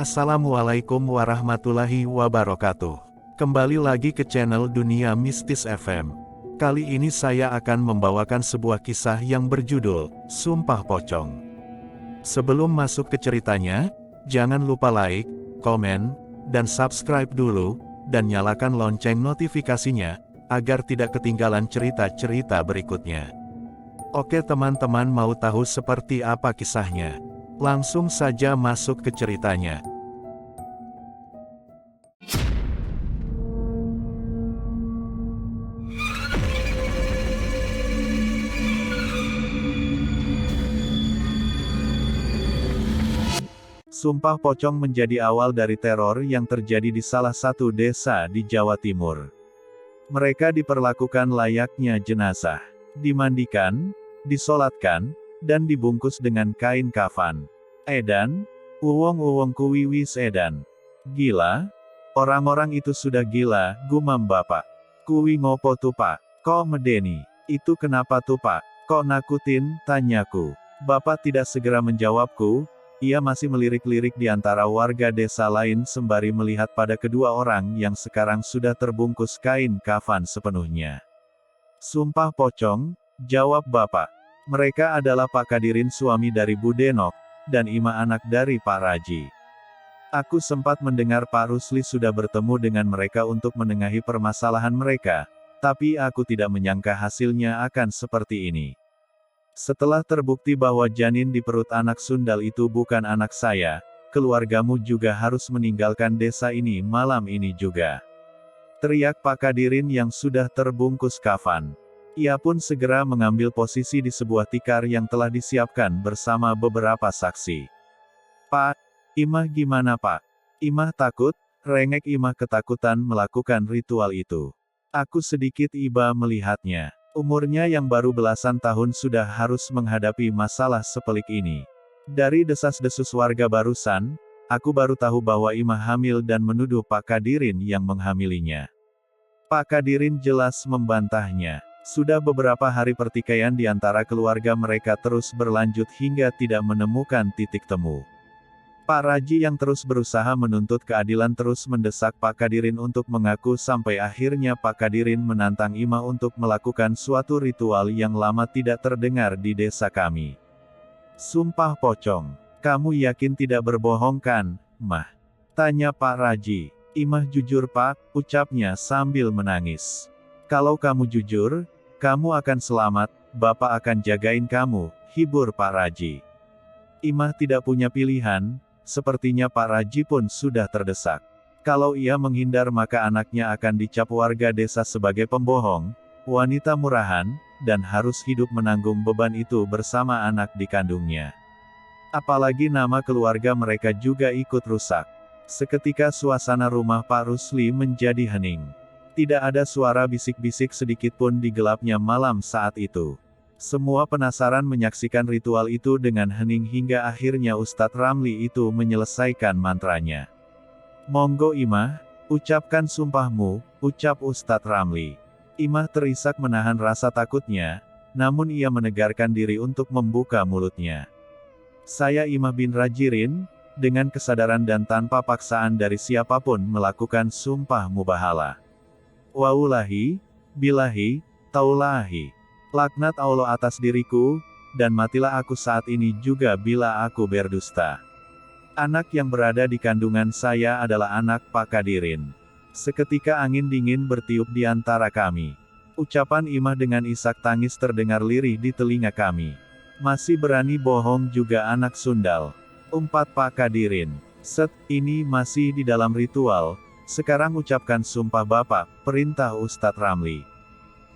Assalamualaikum warahmatullahi wabarakatuh. Kembali lagi ke channel Dunia Mistis FM. Kali ini saya akan membawakan sebuah kisah yang berjudul Sumpah Pocong. Sebelum masuk ke ceritanya, jangan lupa like, komen, dan subscribe dulu, dan nyalakan lonceng notifikasinya, agar tidak ketinggalan cerita-cerita berikutnya. Oke teman-teman, mau tahu seperti apa kisahnya? Langsung saja masuk ke ceritanya. Sumpah pocong menjadi awal dari teror yang terjadi di salah satu desa di Jawa Timur. Mereka diperlakukan layaknya jenazah, dimandikan, disolatkan, dan dibungkus dengan kain kafan. Edan, uwong-uwong kuwiwis edan. Gila? Orang-orang itu sudah gila, gumam bapak. Kuwi ngopo tuh pak? Kok medeni? Itu kenapa tuh pak? Kok nakutin? Tanyaku. Bapak tidak segera menjawabku, ia masih melirik-lirik di antara warga desa lain sembari melihat pada kedua orang yang sekarang sudah terbungkus kain kafan sepenuhnya. Sumpah pocong, jawab bapak. Mereka adalah Pak Kadirin suami dari Bu Denok, dan Ima anak dari Pak Raji. Aku sempat mendengar Pak Rusli sudah bertemu dengan mereka untuk menengahi permasalahan mereka, tapi aku tidak menyangka hasilnya akan seperti ini. Setelah terbukti bahwa janin di perut anak sundal itu bukan anak saya, keluargamu juga harus meninggalkan desa ini malam ini juga. Teriak Pak Kadirin yang sudah terbungkus kafan. Ia pun segera mengambil posisi di sebuah tikar yang telah disiapkan bersama beberapa saksi. Pak, Imah gimana pak? Imah takut, rengek Imah ketakutan melakukan ritual itu. Aku sedikit iba melihatnya. Umurnya yang baru belasan tahun sudah harus menghadapi masalah sepelik ini. Dari desas-desus warga barusan, aku baru tahu bahwa Imah hamil dan menuduh Pak Kadirin yang menghamilinya. Pak Kadirin jelas membantahnya. Sudah beberapa hari pertikaian di antara keluarga mereka terus berlanjut hingga tidak menemukan titik temu. Pak Raji yang terus berusaha menuntut keadilan terus mendesak Pak Kadirin untuk mengaku sampai akhirnya Pak Kadirin menantang Ima untuk melakukan suatu ritual yang lama tidak terdengar di desa kami. Sumpah pocong, kamu yakin tidak berbohong kan, Mah? Tanya Pak Raji. Imah jujur pak, ucapnya sambil menangis. Kalau kamu jujur, kamu akan selamat, Bapak akan jagain kamu, hibur Pak Raji. Imah tidak punya pilihan, sepertinya Pak Raji pun sudah terdesak. Kalau ia menghindar maka anaknya akan dicap warga desa sebagai pembohong, wanita murahan, dan harus hidup menanggung beban itu bersama anak dikandungnya. Apalagi nama keluarga mereka juga ikut rusak. Seketika suasana rumah Pak Rusli menjadi hening. Tidak ada suara bisik-bisik sedikit pun di gelapnya malam saat itu. Semua penasaran menyaksikan ritual itu dengan hening hingga akhirnya Ustadz Ramli itu menyelesaikan mantranya. Monggo Imah, ucapkan sumpahmu, ucap Ustadz Ramli. Imah terisak menahan rasa takutnya, namun ia menegarkan diri untuk membuka mulutnya. Saya Imah bin Rajirin, dengan kesadaran dan tanpa paksaan dari siapapun melakukan sumpah mubahalah. Waulahi, bilahi, taulahi. Laknat Allah atas diriku, dan matilah aku saat ini juga bila aku berdusta. Anak yang berada di kandungan saya adalah anak Pak Kadirin. Seketika angin dingin bertiup di antara kami. Ucapan Imah dengan isak tangis terdengar lirih di telinga kami. Masih berani bohong juga anak sundal. Umpat Pak Kadirin. Set, ini masih di dalam ritual. Sekarang ucapkan sumpah Bapak, perintah Ustadz Ramli.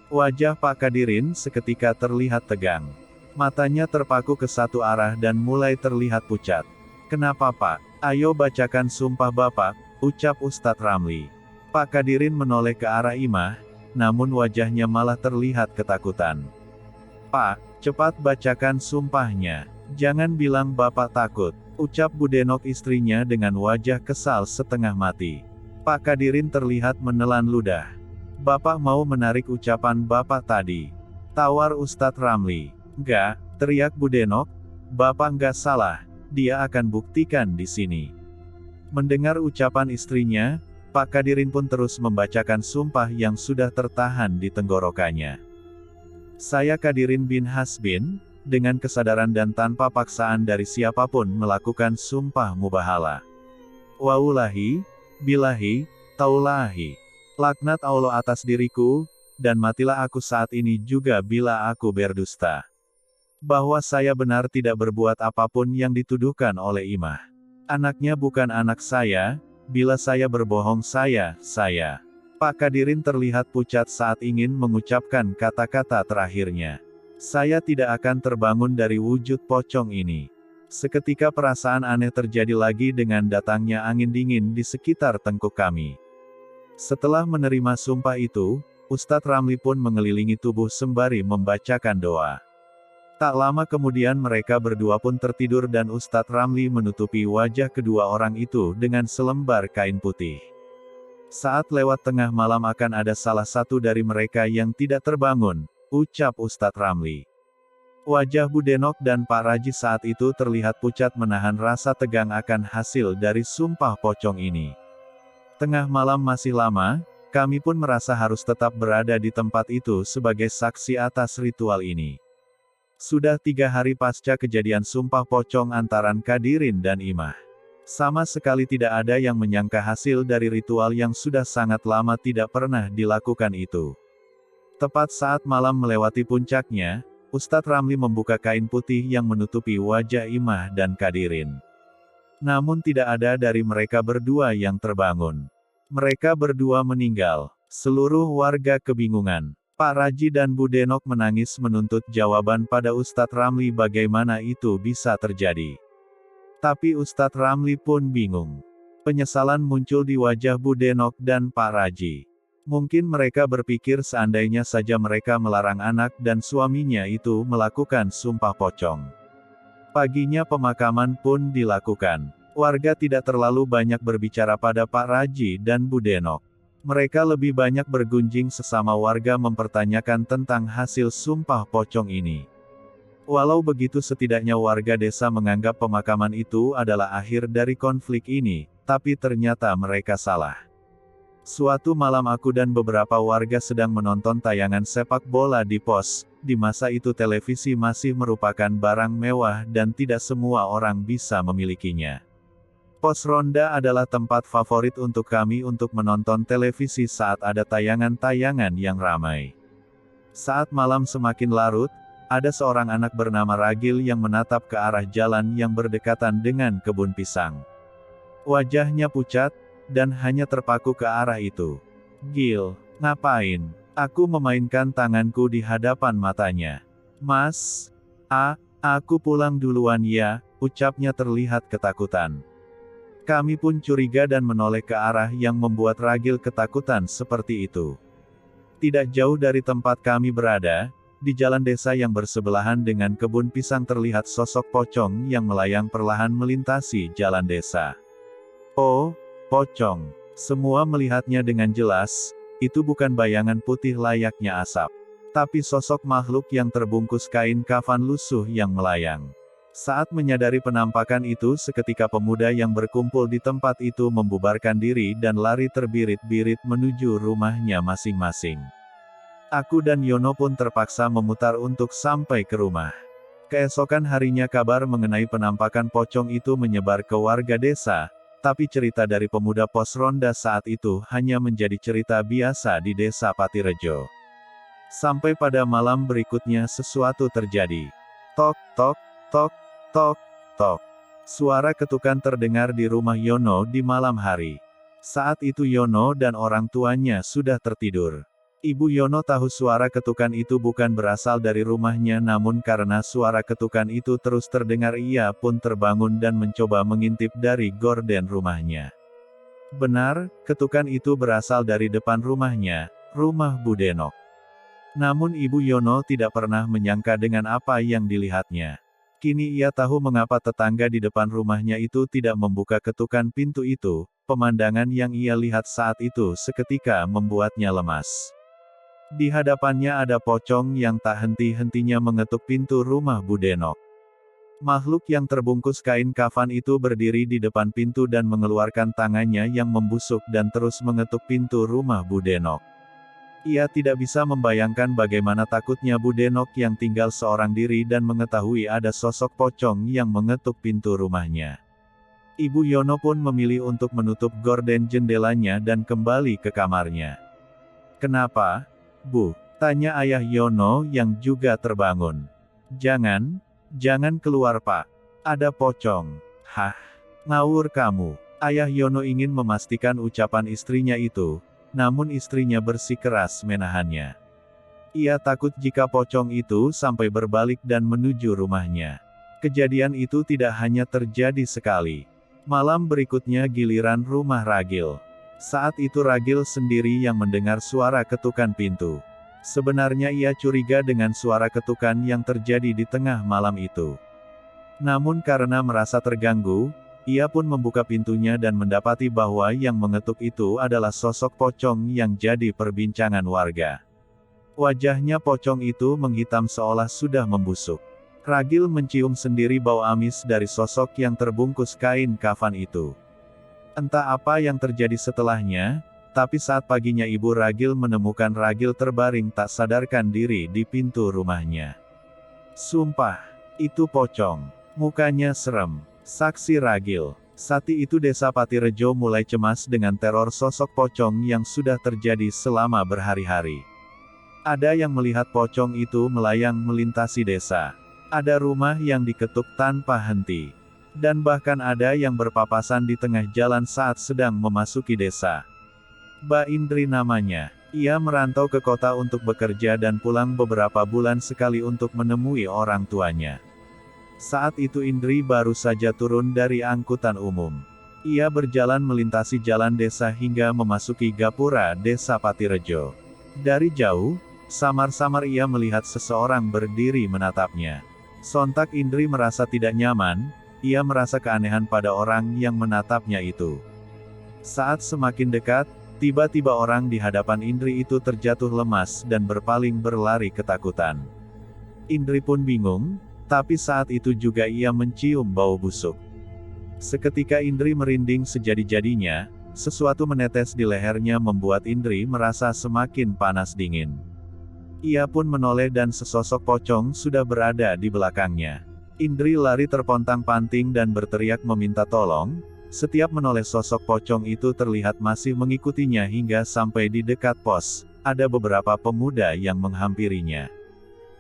Wajah Pak Kadirin seketika terlihat tegang. Matanya terpaku ke satu arah dan mulai terlihat pucat. Kenapa Pak? Ayo bacakan sumpah Bapak, ucap Ustadz Ramli. Pak Kadirin menoleh ke arah Imah, namun wajahnya malah terlihat ketakutan. Pak, cepat bacakan sumpahnya. Jangan bilang Bapak takut, ucap Bu Denok istrinya dengan wajah kesal setengah mati. Pak Kadirin terlihat menelan ludah. Bapak mau menarik ucapan Bapak tadi. Tawar Ustadz Ramli. Enggak, teriak Bu Denok. Bapak enggak salah, dia akan buktikan di sini. Mendengar ucapan istrinya, Pak Kadirin pun terus membacakan sumpah yang sudah tertahan di tenggorokannya. Saya Kadirin bin Hasbin, dengan kesadaran dan tanpa paksaan dari siapapun melakukan sumpah mubahala. Waulahi, bilahi, taulahi. Laknat Allah atas diriku, dan matilah aku saat ini juga bila aku berdusta. Bahwa saya benar tidak berbuat apapun yang dituduhkan oleh Imah. Anaknya bukan anak saya, bila saya berbohong saya. Pak Kadirin terlihat pucat saat ingin mengucapkan kata-kata terakhirnya. Saya tidak akan terbangun dari wujud pocong ini. Seketika perasaan aneh terjadi lagi dengan datangnya angin dingin di sekitar tengkuk kami. Setelah menerima sumpah itu, Ustadz Ramli pun mengelilingi tubuh sembari membacakan doa. Tak lama kemudian mereka berdua pun tertidur dan Ustadz Ramli menutupi wajah kedua orang itu dengan selembar kain putih. Saat lewat tengah malam akan ada salah satu dari mereka yang tidak terbangun, ucap Ustadz Ramli. Wajah Bu Denok dan Pak Raji saat itu terlihat pucat menahan rasa tegang akan hasil dari sumpah pocong ini. Tengah malam masih lama, kami pun merasa harus tetap berada di tempat itu sebagai saksi atas ritual ini. Sudah 3 hari pasca kejadian sumpah pocong antaran Kadirin dan Imah. Sama sekali tidak ada yang menyangka hasil dari ritual yang sudah sangat lama tidak pernah dilakukan itu. Tepat saat malam melewati puncaknya, Ustadz Ramli membuka kain putih yang menutupi wajah Imah dan Kadirin. Namun tidak ada dari mereka berdua yang terbangun. Mereka berdua meninggal. Seluruh warga kebingungan. Pak Raji dan Bu Denok menangis menuntut jawaban pada Ustadz Ramli bagaimana itu bisa terjadi. Tapi Ustadz Ramli pun bingung. Penyesalan muncul di wajah Bu Denok dan Pak Raji. Mungkin mereka berpikir seandainya saja mereka melarang anak dan suaminya itu melakukan sumpah pocong. Paginya pemakaman pun dilakukan. Warga tidak terlalu banyak berbicara pada Pak Raji dan Bu Denok. Mereka lebih banyak bergunjing sesama warga mempertanyakan tentang hasil sumpah pocong ini. Walau begitu setidaknya warga desa menganggap pemakaman itu adalah akhir dari konflik ini, tapi ternyata mereka salah. Suatu malam aku dan beberapa warga sedang menonton tayangan sepak bola di pos. Di masa itu televisi masih merupakan barang mewah dan tidak semua orang bisa memilikinya. Pos ronda adalah tempat favorit untuk kami untuk menonton televisi saat ada tayangan-tayangan yang ramai. Saat malam semakin larut, ada seorang anak bernama Ragil yang menatap ke arah jalan yang berdekatan dengan kebun pisang. Wajahnya pucat, dan hanya terpaku ke arah itu. "Gil, ngapain?" Aku memainkan tanganku di hadapan matanya. "Mas, aku pulang duluan ya," ucapnya terlihat ketakutan. Kami pun curiga dan menoleh ke arah yang membuat Ragil ketakutan seperti itu. Tidak jauh dari tempat kami berada, di jalan desa yang bersebelahan dengan kebun pisang terlihat sosok pocong yang melayang perlahan melintasi jalan desa. Oh, pocong. Semua melihatnya dengan jelas, itu bukan bayangan putih layaknya asap. Tapi sosok makhluk yang terbungkus kain kafan lusuh yang melayang. Saat menyadari penampakan itu seketika pemuda yang berkumpul di tempat itu membubarkan diri dan lari terbirit-birit menuju rumahnya masing-masing. Aku dan Yono pun terpaksa memutar untuk sampai ke rumah. Keesokan harinya kabar mengenai penampakan pocong itu menyebar ke warga desa, tapi cerita dari pemuda pos ronda saat itu hanya menjadi cerita biasa di desa Patirejo. Sampai pada malam berikutnya sesuatu terjadi. Tok, tok, tok, tok, tok. Suara ketukan terdengar di rumah Yono di malam hari. Saat itu Yono dan orang tuanya sudah tertidur. Ibu Yono tahu suara ketukan itu bukan berasal dari rumahnya, namun karena suara ketukan itu terus terdengar ia pun terbangun dan mencoba mengintip dari gorden rumahnya. Benar, ketukan itu berasal dari depan rumahnya, rumah Bu Denok. Namun Ibu Yono tidak pernah menyangka dengan apa yang dilihatnya. Kini ia tahu mengapa tetangga di depan rumahnya itu tidak membuka ketukan pintu itu. Pemandangan yang ia lihat saat itu seketika membuatnya lemas. Di hadapannya ada pocong yang tak henti-hentinya mengetuk pintu rumah Bu Denok. Makhluk yang terbungkus kain kafan itu berdiri di depan pintu dan mengeluarkan tangannya yang membusuk dan terus mengetuk pintu rumah Bu Denok. Ia tidak bisa membayangkan bagaimana takutnya Bu Denok yang tinggal seorang diri dan mengetahui ada sosok pocong yang mengetuk pintu rumahnya. Ibu Yono pun memilih untuk menutup gorden jendelanya dan kembali ke kamarnya. "Kenapa, Bu?" tanya ayah Yono yang juga terbangun. Jangan keluar Pak. Ada pocong." "Hah? Ngawur kamu." Ayah Yono ingin memastikan ucapan istrinya itu, namun istrinya bersikeras menahannya. Ia takut jika pocong itu sampai berbalik dan menuju rumahnya. Kejadian itu tidak hanya terjadi sekali. Malam berikutnya giliran rumah Ragil. Saat itu Ragil sendiri yang mendengar suara ketukan pintu. Sebenarnya ia curiga dengan suara ketukan yang terjadi di tengah malam itu. Namun karena merasa terganggu, ia pun membuka pintunya dan mendapati bahwa yang mengetuk itu adalah sosok pocong yang jadi perbincangan warga. Wajahnya pocong itu menghitam seolah sudah membusuk. Ragil mencium sendiri bau amis dari sosok yang terbungkus kain kafan itu. Entah apa yang terjadi setelahnya, tapi saat paginya ibu Ragil menemukan Ragil terbaring tak sadarkan diri di pintu rumahnya. "Sumpah, itu pocong. Mukanya serem," saksi Ragil. Saat itu desa Patirejo mulai cemas dengan teror sosok pocong yang sudah terjadi selama berhari-hari. Ada yang melihat pocong itu melayang melintasi desa. Ada rumah yang diketuk tanpa henti. Dan bahkan ada yang berpapasan di tengah jalan saat sedang memasuki desa. Mbak Indri namanya. Ia merantau ke kota untuk bekerja dan pulang beberapa bulan sekali untuk menemui orang tuanya. Saat itu Indri baru saja turun dari angkutan umum. Ia berjalan melintasi jalan desa hingga memasuki gapura desa Patirejo. Dari jauh, samar-samar ia melihat seseorang berdiri menatapnya. Sontak Indri merasa tidak nyaman, ia merasa keanehan pada orang yang menatapnya itu. Saat semakin dekat, tiba-tiba orang di hadapan Indri itu terjatuh lemas dan berpaling berlari ketakutan. Indri pun bingung, tapi saat itu juga ia mencium bau busuk. Seketika Indri merinding sejadi-jadinya, sesuatu menetes di lehernya membuat Indri merasa semakin panas dingin. Ia pun menoleh dan sesosok pocong sudah berada di belakangnya. Indri lari terpontang-panting dan berteriak meminta tolong. Setiap menoleh sosok pocong itu terlihat masih mengikutinya hingga sampai di dekat pos. Ada beberapa pemuda yang menghampirinya.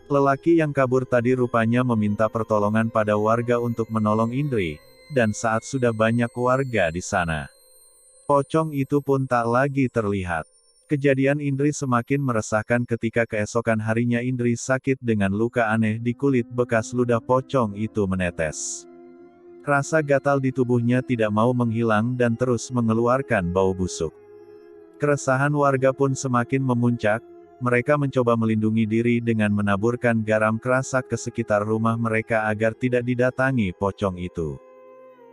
Lelaki yang kabur tadi rupanya meminta pertolongan pada warga untuk menolong Indri, dan saat sudah banyak warga di sana, pocong itu pun tak lagi terlihat. Kejadian Indri semakin meresahkan ketika keesokan harinya Indri sakit dengan luka aneh di kulit bekas ludah pocong itu menetes. Rasa gatal di tubuhnya tidak mau menghilang dan terus mengeluarkan bau busuk. Keresahan warga pun semakin memuncak, mereka mencoba melindungi diri dengan menaburkan garam kerasak ke sekitar rumah mereka agar tidak didatangi pocong itu.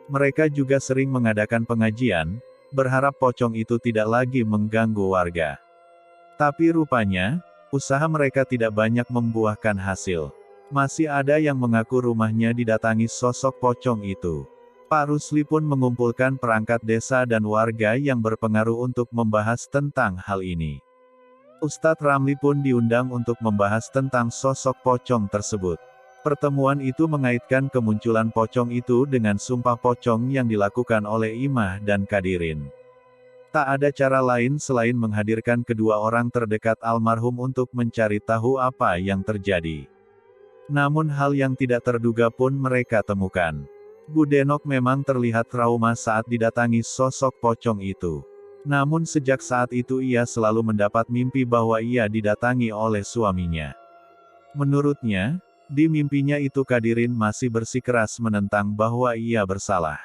Mereka juga sering mengadakan pengajian, berharap pocong itu tidak lagi mengganggu warga. Tapi rupanya, usaha mereka tidak banyak membuahkan hasil. Masih ada yang mengaku rumahnya didatangi sosok pocong itu. Pak Rusli pun mengumpulkan perangkat desa dan warga yang berpengaruh untuk membahas tentang hal ini. Ustadz Ramli pun diundang untuk membahas tentang sosok pocong tersebut. Pertemuan itu mengaitkan kemunculan pocong itu dengan sumpah pocong yang dilakukan oleh Imah dan Kadirin. Tak ada cara lain selain menghadirkan kedua orang terdekat almarhum untuk mencari tahu apa yang terjadi. Namun hal yang tidak terduga pun mereka temukan. Bu Denok memang terlihat trauma saat didatangi sosok pocong itu. Namun sejak saat itu ia selalu mendapat mimpi bahwa ia didatangi oleh suaminya. Menurutnya, di mimpinya itu Kadirin masih bersikeras menentang bahwa ia bersalah.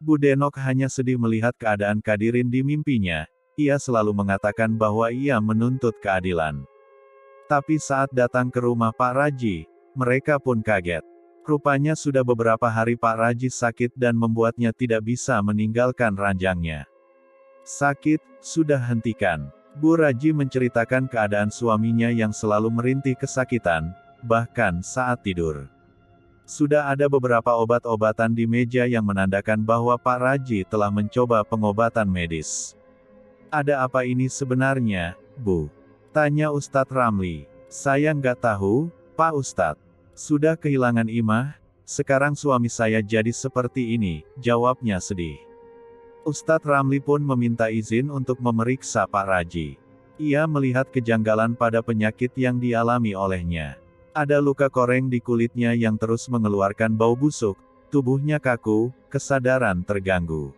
Bu Denok hanya sedih melihat keadaan Kadirin di mimpinya, ia selalu mengatakan bahwa ia menuntut keadilan. Tapi saat datang ke rumah Pak Raji, mereka pun kaget. Rupanya sudah beberapa hari Pak Raji sakit dan membuatnya tidak bisa meninggalkan ranjangnya. Sakit, sudah hentikan. Bu Raji menceritakan keadaan suaminya yang selalu merintih kesakitan, bahkan saat tidur. Sudah ada beberapa obat-obatan di meja yang menandakan bahwa Pak Raji telah mencoba pengobatan medis. Ada apa ini sebenarnya, Bu? Tanya Ustadz Ramli. Saya nggak tahu, Pak Ustadz. Sudah kehilangan imah, sekarang suami saya jadi seperti ini, jawabnya sedih. Ustadz Ramli pun meminta izin untuk memeriksa Pak Raji. Ia melihat kejanggalan pada penyakit yang dialami olehnya. Ada luka koreng di kulitnya yang terus mengeluarkan bau busuk, tubuhnya kaku, kesadaran terganggu.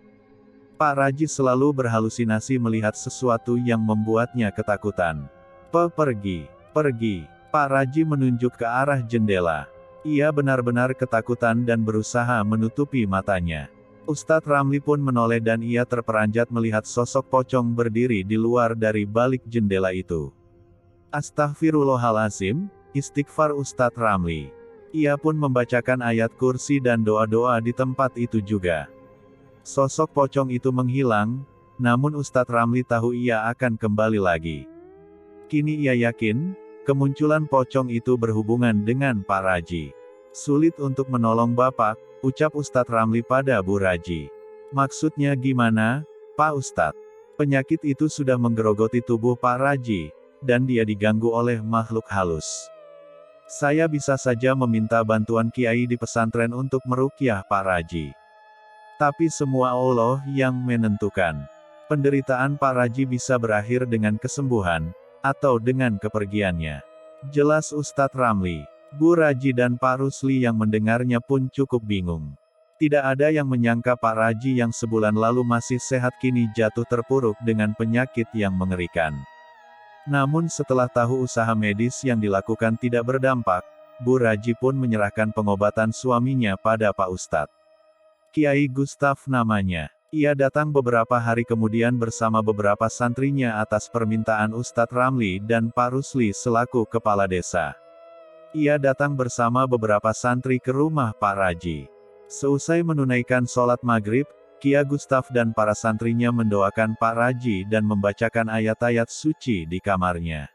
Pak Raji selalu berhalusinasi melihat sesuatu yang membuatnya ketakutan. Pergi. Pak Raji menunjuk ke arah jendela. Ia benar-benar ketakutan dan berusaha menutupi matanya. Ustadz Ramli pun menoleh dan ia terperanjat melihat sosok pocong berdiri di luar dari balik jendela itu. Astaghfirullahalazim, istighfar Ustadz Ramli. Ia pun membacakan ayat kursi dan doa-doa di tempat itu juga. Sosok pocong itu menghilang, namun Ustadz Ramli tahu ia akan kembali lagi. Kini ia yakin, kemunculan pocong itu berhubungan dengan Pak Raji. Sulit untuk menolong Bapak, ucap Ustadz Ramli pada Bu Raji. Maksudnya gimana, Pak Ustadz? Penyakit itu sudah menggerogoti tubuh Pak Raji, dan dia diganggu oleh makhluk halus. Saya bisa saja meminta bantuan Kiai di pesantren untuk meruqyah Pak Raji. Tapi semua Allah yang menentukan. Penderitaan Pak Raji bisa berakhir dengan kesembuhan, atau dengan kepergiannya. Jelas Ustadz Ramli. Bu Raji dan Pak Rusli yang mendengarnya pun cukup bingung. Tidak ada yang menyangka Pak Raji yang sebulan lalu masih sehat kini jatuh terpuruk dengan penyakit yang mengerikan. Namun setelah tahu usaha medis yang dilakukan tidak berdampak, Bu Raji pun menyerahkan pengobatan suaminya pada Pak Ustadz. Kiai Gustaf namanya. Ia datang beberapa hari kemudian bersama beberapa santrinya atas permintaan Ustadz Ramli dan Pak Rusli selaku kepala desa. Ia datang bersama beberapa santri ke rumah Pak Raji. Seusai menunaikan sholat maghrib, Kiai Gustaf dan para santrinya mendoakan Pak Raji dan membacakan ayat-ayat suci di kamarnya.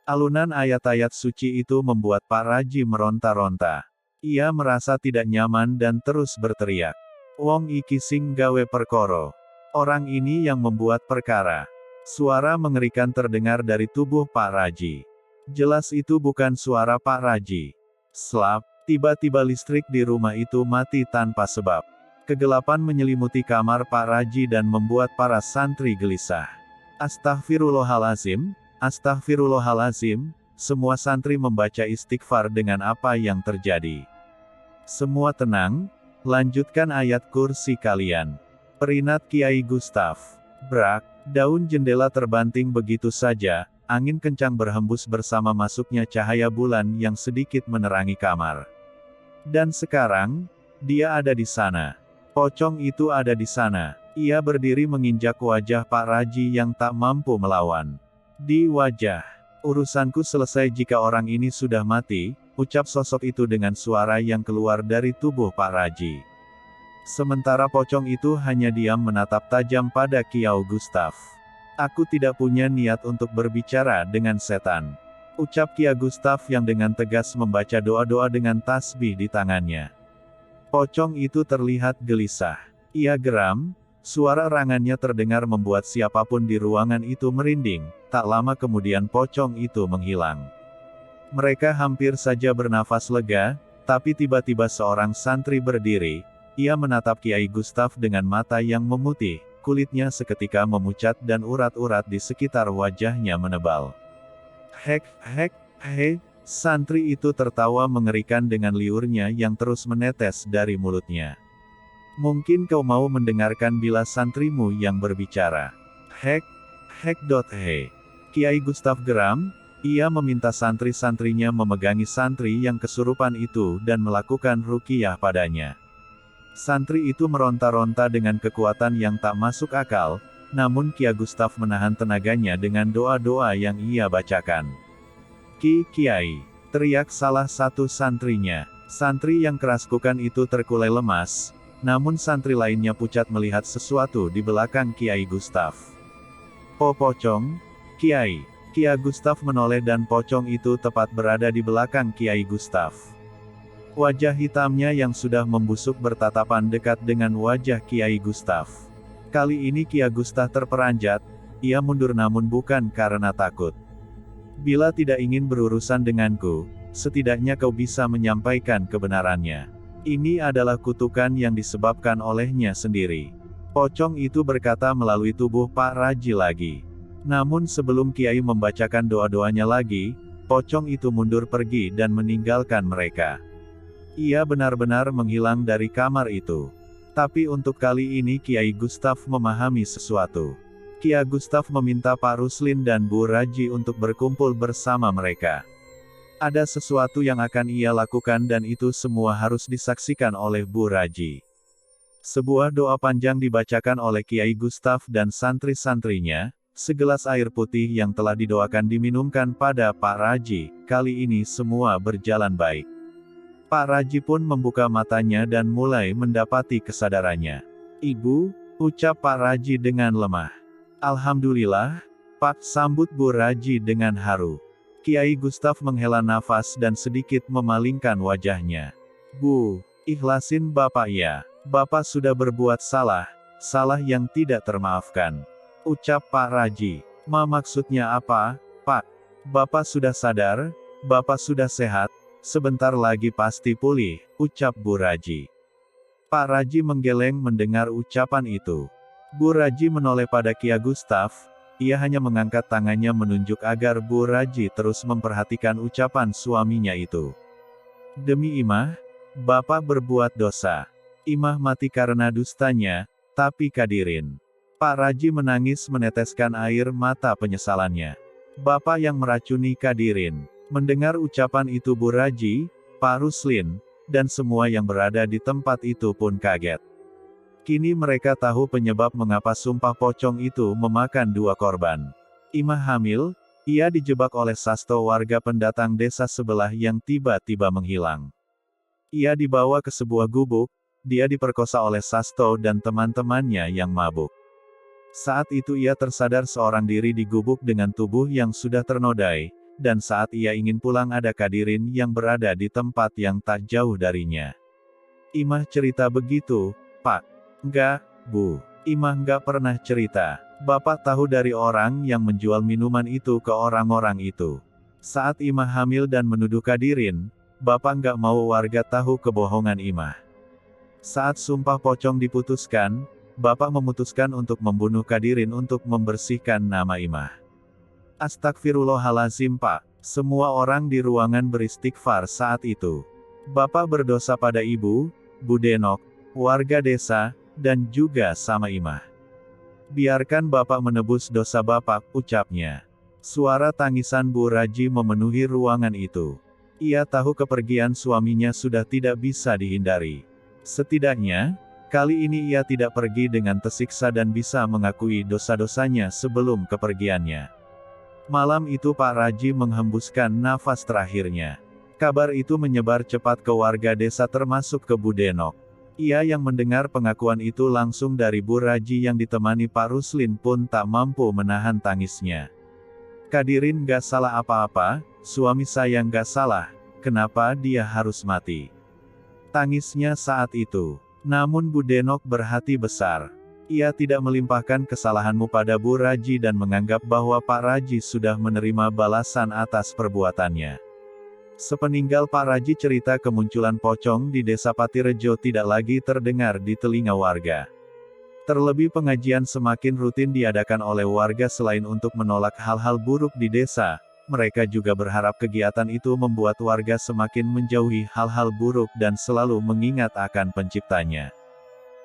Alunan ayat-ayat suci itu membuat Pak Raji meronta-ronta. Ia merasa tidak nyaman dan terus berteriak. Wong iki sing gawe perkara. Orang ini yang membuat perkara. Suara mengerikan terdengar dari tubuh Pak Raji. Jelas itu bukan suara Pak Raji. Slap, tiba-tiba listrik di rumah itu mati tanpa sebab. Kegelapan menyelimuti kamar Pak Raji dan membuat para santri gelisah. Astaghfirullahalazim, astaghfirullahalazim, semua santri membaca istighfar dengan apa yang terjadi. Semua tenang, lanjutkan ayat kursi kalian. Perinat Kiai Gustaf. Brak, daun jendela terbanting begitu saja, angin kencang berhembus bersama masuknya cahaya bulan yang sedikit menerangi kamar. Dan sekarang, dia ada di sana. Pocong itu ada di sana. Ia berdiri menginjak wajah Pak Raji yang tak mampu melawan. Di wajah. Urusanku selesai jika orang ini sudah mati, ucap sosok itu dengan suara yang keluar dari tubuh Pak Raji. Sementara pocong itu hanya diam menatap tajam pada Kiai Gustaf. Aku tidak punya niat untuk berbicara dengan setan. Ucap Kiai Gustaf yang dengan tegas membaca doa-doa dengan tasbih di tangannya. Pocong itu terlihat gelisah. Ia geram, suara erangannya terdengar membuat siapapun di ruangan itu merinding, tak lama kemudian pocong itu menghilang. Mereka hampir saja bernafas lega, tapi tiba-tiba seorang santri berdiri, ia menatap Kiai Gustaf dengan mata yang memutih, kulitnya seketika memucat dan urat-urat di sekitar wajahnya menebal. Hek, santri itu tertawa mengerikan dengan liurnya yang terus menetes dari mulutnya. Mungkin kau mau mendengarkan bila santrimu yang berbicara. Hek. Kiai Gustaf geram, ia meminta santri-santrinya memegangi santri yang kesurupan itu dan melakukan ruqyah padanya. Santri itu meronta-ronta dengan kekuatan yang tak masuk akal, namun Kiai Gustaf menahan tenaganya dengan doa-doa yang ia bacakan. Kiai, teriak salah satu santrinya. Santri yang keraskukan itu terkulai lemas, namun santri lainnya pucat melihat sesuatu di belakang Kiai Gustaf. Pocong, Kiai. Kiai Gustaf menoleh dan pocong itu tepat berada di belakang Kiai Gustaf. Wajah hitamnya yang sudah membusuk bertatapan dekat dengan wajah Kiai Gustaf. Kali ini Kiai Gustaf terperanjat, ia mundur namun bukan karena takut. Bila tidak ingin berurusan denganku, setidaknya kau bisa menyampaikan kebenarannya. Ini adalah kutukan yang disebabkan olehnya sendiri. Pocong itu berkata melalui tubuh Pak Raji lagi. Namun sebelum Kiai membacakan doa-doanya lagi, pocong itu mundur pergi dan meninggalkan mereka. Ia benar-benar menghilang dari kamar itu. Tapi untuk kali ini Kiai Gustaf memahami sesuatu. Kiai Gustaf meminta Pak Ruslin dan Bu Raji untuk berkumpul bersama mereka. Ada sesuatu yang akan ia lakukan dan itu semua harus disaksikan oleh Bu Raji. Sebuah doa panjang dibacakan oleh Kiai Gustaf dan santri-santrinya. Segelas air putih yang telah didoakan diminumkan pada Pak Raji. Kali ini semua berjalan baik. Pak Raji pun membuka matanya dan mulai mendapati kesadarannya. "Ibu," ucap Pak Raji dengan lemah. "Alhamdulillah, Pak," sambut Bu Raji dengan haru. Kiai Gustaf menghela nafas dan sedikit memalingkan wajahnya. "Bu, ikhlasin Bapak ya. Bapak sudah berbuat salah, salah yang tidak termaafkan," ucap Pak Raji. Maksudnya apa, Pak? Bapak sudah sadar, Bapak sudah sehat, sebentar lagi pasti pulih, ucap Bu Raji. Pak Raji menggeleng mendengar ucapan itu. Bu Raji menoleh pada Kiai Gustaf, ia hanya mengangkat tangannya menunjuk agar Bu Raji terus memperhatikan ucapan suaminya itu. "Demi Imah, Bapak berbuat dosa. Imah mati karena dustanya, tapi Kadirin." Pak Raji menangis meneteskan air mata penyesalannya. "Bapak yang meracuni Kadirin." Mendengar ucapan itu Bu Raji, Pak Ruslin, dan semua yang berada di tempat itu pun kaget. Kini mereka tahu penyebab mengapa sumpah pocong itu memakan 2 korban. Imah hamil, ia dijebak oleh Sasto warga pendatang desa sebelah yang tiba-tiba menghilang. Ia dibawa ke sebuah gubuk, dia diperkosa oleh Sasto dan teman-temannya yang mabuk. Saat itu ia tersadar seorang diri di gubuk dengan tubuh yang sudah ternodai, dan saat ia ingin pulang ada Kadirin yang berada di tempat yang tak jauh darinya. "Imah cerita begitu, Pak?" "Enggak, Bu. Imah enggak pernah cerita. Bapak tahu dari orang yang menjual minuman itu ke orang-orang itu. Saat Imah hamil dan menuduh Kadirin, Bapak enggak mau warga tahu kebohongan Imah. Saat sumpah pocong diputuskan, Bapak memutuskan untuk membunuh Kadirin untuk membersihkan nama Imah." "Astagfirullahalazim Pak." Semua orang di ruangan beristighfar saat itu. "Bapak berdosa pada Ibu, Bu Denok, warga desa, dan juga sama Imah. Biarkan Bapak menebus dosa Bapak," ucapnya. Suara tangisan Bu Raji memenuhi ruangan itu. Ia tahu kepergian suaminya sudah tidak bisa dihindari. Setidaknya, kali ini ia tidak pergi dengan tersiksa dan bisa mengakui dosa-dosanya sebelum kepergiannya. Malam itu Pak Raji menghembuskan nafas terakhirnya. Kabar itu menyebar cepat ke warga desa termasuk ke Bu Denok. Ia yang mendengar pengakuan itu langsung dari Bu Raji yang ditemani Pak Ruslin pun tak mampu menahan tangisnya. "Kadirin gak salah apa-apa, suami saya gak salah, kenapa dia harus mati?" Tangisnya saat itu. Namun Bu Denok berhati besar. Ia tidak melimpahkan kesalahanmu pada Bu Raji dan menganggap bahwa Pak Raji sudah menerima balasan atas perbuatannya. Sepeninggal Pak Raji cerita kemunculan pocong di desa Patirejo tidak lagi terdengar di telinga warga. Terlebih pengajian semakin rutin diadakan oleh warga selain untuk menolak hal-hal buruk di desa, mereka juga berharap kegiatan itu membuat warga semakin menjauhi hal-hal buruk dan selalu mengingat akan penciptanya.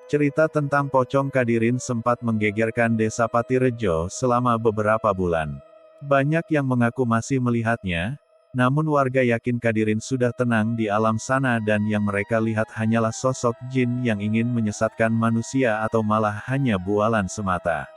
Cerita tentang pocong Kadirin sempat menggegerkan desa Patirejo selama beberapa bulan. Banyak yang mengaku masih melihatnya, namun warga yakin Kadirin sudah tenang di alam sana dan yang mereka lihat hanyalah sosok jin yang ingin menyesatkan manusia atau malah hanya bualan semata.